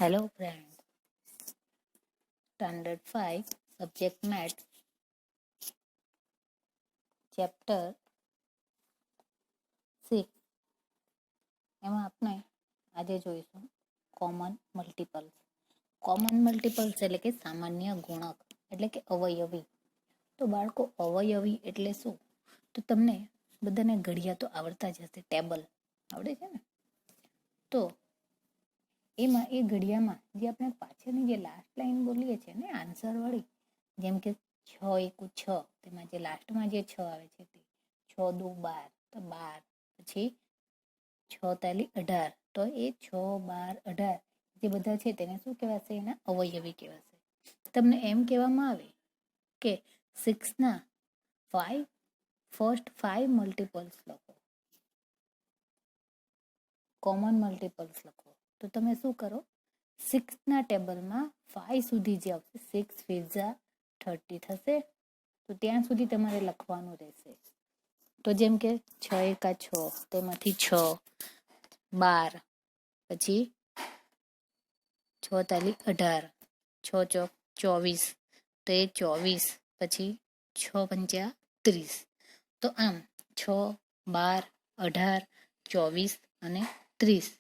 Hello friends, Standard 5, Subject Math, Chapter 6. એમાં આપણે આજે જોઈશું કોમન મલ્ટિપલ્સ. કોમન મલ્ટિપલ્સ એટલે કે સામાન્ય ગુણક એટલે કે અવયવી. તો બાળકો અવયવી એટલે શું? તો તમને બધાને ઘડિયા તો આવડતા જ હશે, ટેબલ આવડે છે ને? તો એમાં એ ઘડિયામાં જે આપણે પાછળની જે લાસ્ટ લાઈન બોલીએ છીએ ને આન્સર વાળી, જેમ કે 6 એકુ 6, તેમાં જે લાસ્ટમાં જે 6 આવે છે તે 6 દુ 12, તો 12, પછી 6 તાલી 18, તો એ 6, 12, 18 જે બધા છે તેને શું કહેવાશે? એના અવયવી કહેવાશે. તમને એમ કહેવામાં આવે કે 6ના ફર્સ્ટ 5 મલ્ટિપલ્સ લખો, કોમન મલ્ટિપલ્સ લખો. તો તમે શું કરો? 6ના ટેબલમાં 5 સુધી જે આવશે, 6 5 30 થશે, તો ત્યાં સુધી તમારે લખવાનું રહેશે. તો જેમ કે 6 એકા 6, તેમાંથી 6, 12, પછી 6 તાલી 18, 6 ચોક 24, તો એ 24, પછી 6 પંચા 30. તો આમ 6, 12, 18, 24 અને 30.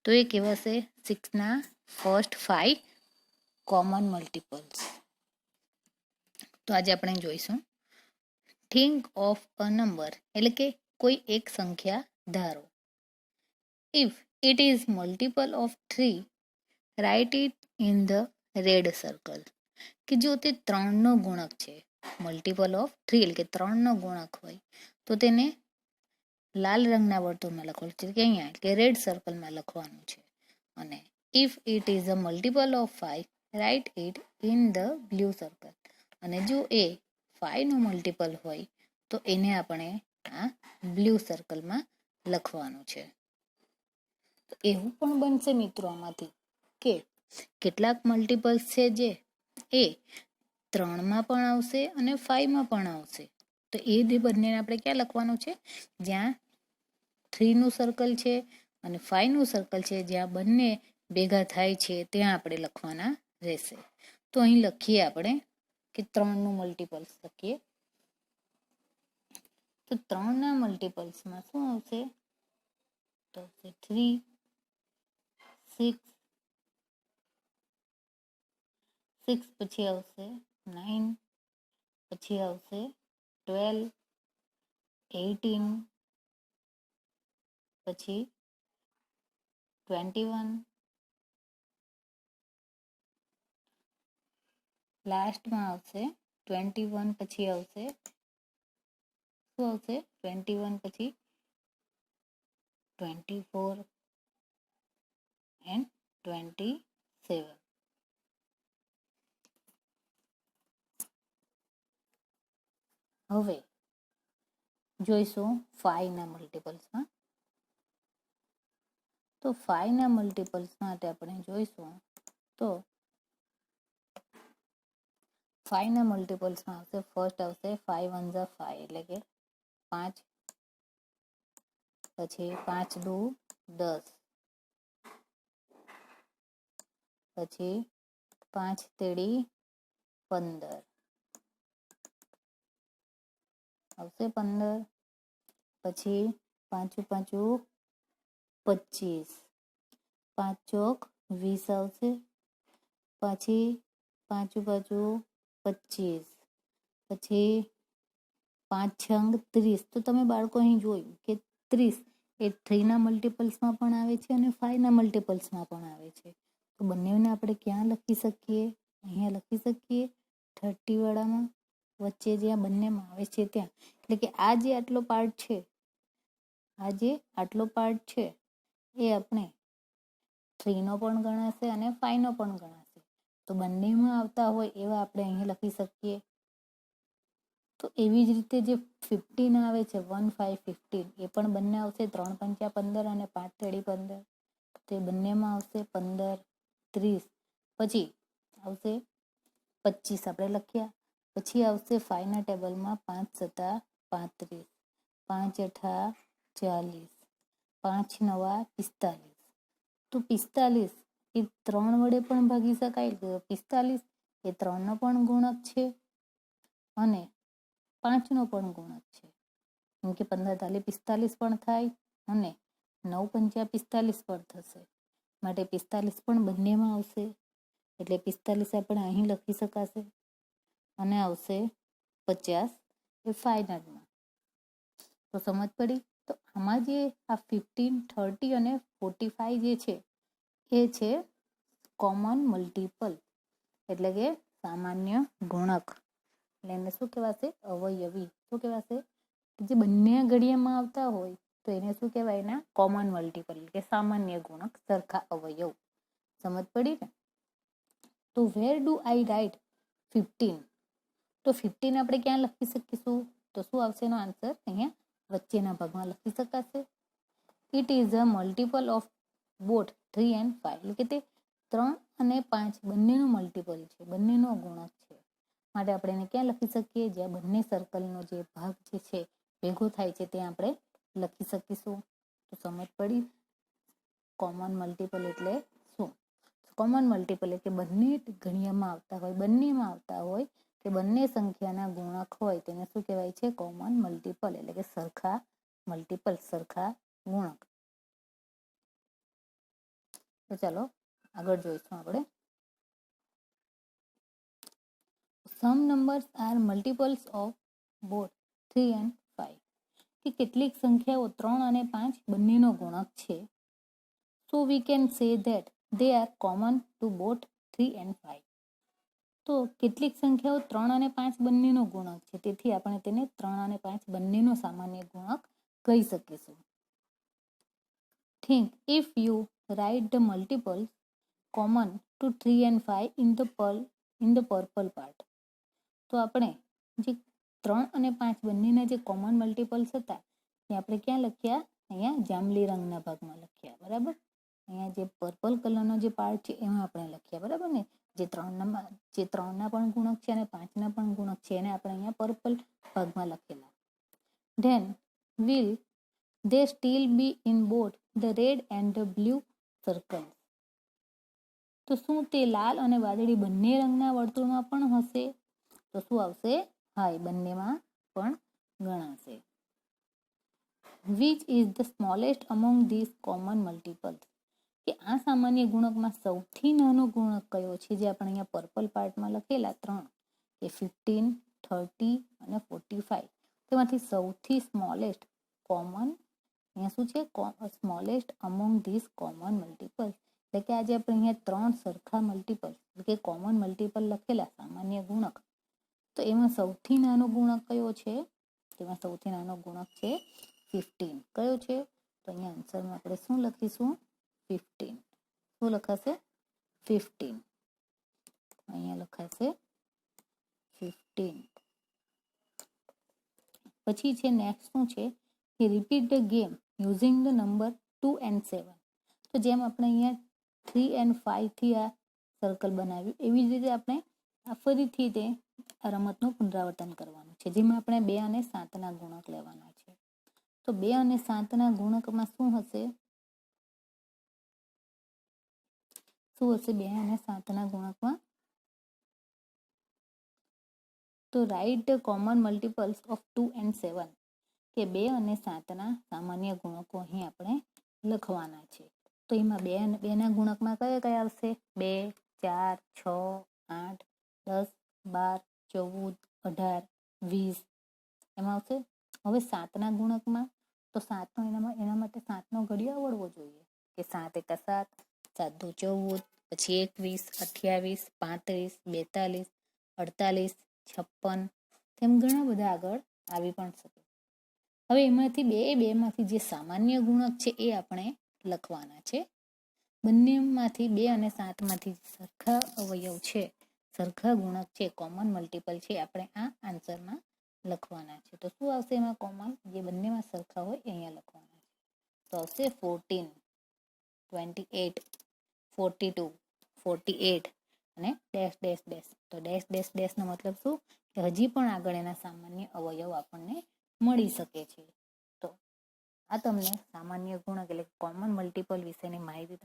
તો એ કહેવાશે 6ના ફર્સ્ટ 5 કોમન મલ્ટિપલ્સ. તો આજે આપણે જોઈશું થિંક ઓફ અ નંબર એટલે કે કોઈ એક સંખ્યા ધારો. If it is multiple of 3, write it in the red circle. કે જો તે 3નો ગુણક છે, મલ્ટિપલ ઓફ 3 એટલે કે 3નો ગુણક હોય, તો તેને લાલ રંગના વર્તુળમાં લખવાનું છે, કે અહીંયા કે રેડ સર્કલમાં લખવાનું છે. અને if it is a multiple of 5, write it in the blue circle. અને જો એ 5નું મલ્ટિપલ હોય તો એને આપણે આ બ્લુ સર્કલમાં લખવાનું છે. તો એવું પણ બનશે મિત્રો આમાંથી કે કેટલાક મલ્ટિપલ્સ છે જે એ 3માં પણ આવશે અને 5માં પણ આવશે. તો એ બંનેને આપણે ક્યાં લખવાનું છે? જ્યાં 3નું સર્કલ છે અને 5નું સર્કલ છે, જ્યાં બંને ભેગા થાય છે ત્યાં આપણે લખવાના રહેશે. તો અહીં લખીએ આપણે કે 3નું મલ્ટિપલ્સ લખીએ. તો 3ના મલ્ટિપલ્સમાં શું આવશે? તો 3, 6, 6 પછી આવશે 9, પછી આવશે 12, 18, પછી 21, લાસ્ટમાં આવશે 21, પછી આવશે શું આવશે? 21 પછી 24 and 27. હવે જોઈશું 5ના મલ્ટિપલ્સમાં. તો 5ના મલ્ટિપલ્સ માટે આપણે જોઈશું તો 5ના મલ્ટિપલ્સમાં આવશે, ફર્સ્ટ આવશે 5 1 ઝા 5 એટલે કે 5, પછી 5 દુ 10, પછી 5 તેડી 15 આવશે 15, પછી 5 5 25, 5 ચોક 20 આવશે, પછી 5 5 25, પછી 5 છંગ 30. તો તમે બાળકો અહીં જોયું કે 30 એ 3ના મલ્ટિપલ્સમાં પણ આવે છે અને 5ના મલ્ટિપલ્સમાં પણ આવે છે. તો બંનેને આપણે ક્યાં લખી શકીએ? અહીંયા લખી શકીએ 30 વાળામાં, વચ્ચે જ્યાં બંનેમાં આવે છે ત્યાં. એટલે કે આ જે આટલો પાર્ટ છે, એ આપણે 3નો પણ ગણાશે અને 5નો પણ ગણાશે. તો બંનેમાં આવતા હોય એવા આપણે અહીં લખી શકીએ. તો એવી જ રીતે જે 15 આવે છે, 1 5 15, એ પણ બંને આવશે 3 પંચા 15 અને 5 તેડી 15. તે બંનેમાં આવશે 15, 30, પછી આવશે 25 આપણે લખ્યા. પછી આવશે 5ના ટેબલમાં 5 7 35, 5 8 40, 5 9 45. તો 45 એ 3 વડે પણ ભાગી શકાય. 45 એ 3નો પણ ગુણક છે અને 5નો પણ ગુણક છે. કેમ કે 15 તાલી 45 પણ થાય અને 9 પંચા 45 પણ થશે. માટે 45 પણ બંનેમાં આવશે. એટલે 45 આપણે અહીં લખી શકાશે અને આવશે 50 એ ફાઇનલમાં. તો સમજ પડી. તો આમાં જે આ 15, 30 અને 45 જે છે એ છે કોમન મલ્ટિપલ, એટલે કે સામાન્ય ગુણક. એટલે એને શું કહેવાશે? અવયવી. શું કહેવાશે? જે બંને ઘડિયામાં આવતા હોય તો એને શું કહેવાય? એના કોમન મલ્ટિપલ, કે સામાન્ય ગુણક, સરખા અવયવ. સમજ પડી ને? તો વેર ડુ આઈ રાઇટ 15? તો 15 આપણે ક્યાં લખી શકીશું? તો શું આવશે એનો આન્સર? અહીંયા વચ્ચેના ભાગમાં લખી શકાશે. It is a multiple of both 3 and 5. એટલે કે તે 3 અને 5 બંનેનું મલ્ટિપલ છે, બંનેનો ગુણક છે. માટે આપણે એને ક્યાં લખી શકીએ? જ્યાં બંને સર્કલનો જે ભાગ જે છે ભેગો થાય છે ત્યાં આપણે લખી શકીશું. તો સમજ પડી? કોમન મલ્ટિપલ એટલે શું? કોમન મલ્ટિપલ એટલે બંને ઘડિયામાં આવતા હોય, બંનેમાં આવતા હોય કે બંને સંખ્યાના ગુણક હોય તેને શું કહેવાય છે? કોમન મલ્ટિપલ, એટલે કે સરખા મલ્ટિપલ, સરખા ગુણક. તો ચાલો આગળ જોઈશું આપણે. Some numbers are multiples of both 3 and 5. કે કેટલીક સંખ્યાઓ 3 અને 5 બંનેનો ગુણક છે. So we can say that they are common to both 3 and 5. તો કેટલીક સંખ્યાઓ 3 અને 5 બંનેનો ગુણક છે, તેથી આપણે તેને 3 અને 5 બંનેનો સામાન્ય ગુણક કહી શકીશું. Think if you write the multiples common to 3 and 5 in the purple part. તો આપણે જે 3 અને 5 બંનેના જે કોમન મલ્ટિપલ્સ હતા તે આપણે ક્યાં લખ્યા? અહીંયા જાંબલી રંગના ભાગમાં લખ્યા. બરાબર? અહીંયા જે પર્પલ કલરનો જે પાર્ટ છે એમાં આપણે લખ્યા. બરાબર ને? જે 3ના પણ ગુણક છે અને 5ના પણ ગુણક છે એને આપણે અહીંયા પર્પલ ભાગમાં લખેલા. Then will they still be in both the red and the blue circles? તો શું તે લાલ અને વાદળી બંને રંગના વર્તુળમાં પણ હશે? તો શું આવશે? હા, એ બંનેમાં પણ ગણાશે. Which is the smallest among these common multiples? કે આ સામાન્ય ગુણકમાં સૌથી નાનો ગુણક કયો છે? જે આપણે અહીંયા પર્પલ પાર્ટમાં લખેલા 3 કે 15, 30 અને 45. તેમાંથી સૌથી સ્મોલેસ્ટ કોમન, અહીંયા શું છે? Smallest among this common મલ્ટિપલ્સ. એટલે કે આજે આપણે અહીંયા 3 સરખા મલ્ટિપલ, એટલે કે કોમન મલ્ટિપલ લખેલા સામાન્ય ગુણક. તો એમાં સૌથી નાનો ગુણક કયો છે? તેમાં સૌથી નાનો ગુણક છે 15. કયો છે? તો અહીંયા આન્સરમાં આપણે શું લખીશું? 15. શું લખાશે? 15. અહીંયા લખાશે 15. પછી છે નેક્સ્ટ શું છે? કે repeat the game using the number 2 and 7. તો જેમ આપણે અહીંયા 3 and 5 થી આ સર્કલ બનાવ્યું એવી જ રીતે આપણે ફરીથી તે રમતનું પુનરાવર્તન કરવાનું છે, જેમાં આપણે 2 અને 7ના ગુણક લેવાના છે. તો 2 અને 7ના ગુણકમાં શું હશે? શું હશે 2 અને 7ના ગુણકમાં? તો write the common મલ્ટિપલ્સ of 2 and 7. કે 2 અને 7ના સામાન્ય ગુણકો અહીં આપણે લખવાના છે. તો એમાં 2ના ગુણકમાં કયા કયા આવશે? 2, 4, 6, 8, 10, 12, 14, 18, 20 એમાં આવશે. હવે 7ના ગુણકમાં તો 7નો એના માટે 7નો ઘડિયો આવડવો જોઈએ કે 7 એકા 7, 7 દુ 14, પછી 21, 28, 35, 42, 48, 56 તેમ ઘણા બધા આગળ આવી પણ શકે. હવે એમાંથી બેમાંથી જે સામાન્ય ગુણક છે એ આપણે લખવાના છે. બંનેમાંથી 2 અને 7માંથી સરખા અવયવ છે, સરખા ગુણક છે, કોમન મલ્ટિપલ છે, આપણે આ આન્સરમાં લખવાના છે. તો શું આવશે એમાં કોમન? જે બંનેમાં સરખા હોય અહીંયા લખવાના છે. તો આવશે 14, 28, 42, 48 અને ડેશ ડેશ ડેશ. તો ડેશ ડેશ ડેશનો મતલબ શું? કે હજી પણ આગળ એના સામાન્ય અવયવ આપણને મળી શકે છે. તો આ તમને સામાન્ય ગુણક એટલે કોમન મલ્ટિપલ વિશેની માહિતી